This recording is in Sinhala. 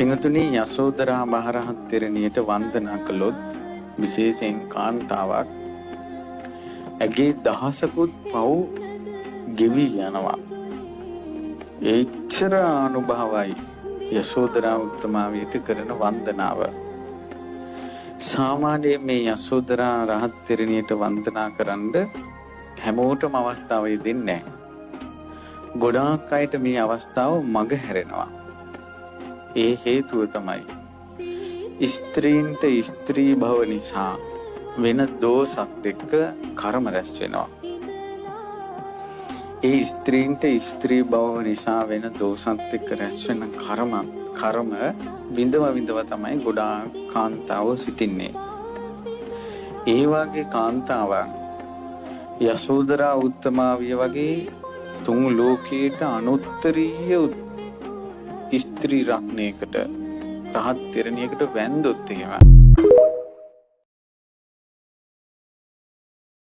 පිඟුතුනි යසෝදරා මහරහත් තෙරණියට වන්දනා කළොත් විශේෂයෙන් කාන්තාවක් ඇගේ දහසකුත් පව් ගෙවි යනවා. එච්චර අනුභවයි යසෝදරා උත්තමාවියට කරන වන්දනාව. සාමාන්‍යයෙන් මේ යසෝදරා රහත් තෙරණියට වන්දනා කරන්න හැමෝටම අවස්ථාව දෙන්නේ නැහැ. ගොඩාක් අයට මේ අවස්ථාව මග හැරෙනවා. ඒ හේතුව තමයි ස්ත්‍රීන්ට ස්ත්‍රී භව නිසා වෙන දෝෂත් එක්ක කර්ම රැස් වෙනවා. ඒ ස්ත්‍රීන්ට ස්ත්‍රී භව නිසා වෙන දෝෂත් එක්ක රැස් වෙන කර්ම විඳව තමයි ගොඩාක් කාන්තාවෝ සිටින්නේ. ඒ වගේ කාන්තාවක් යසෝදරා උත්තමාවිය වගේ තුන් ලෝකයට අනුත්තරීය ස්ත්‍රී රත්නයකට රහත් තෙරණියකට වැන්දොත් එහෙම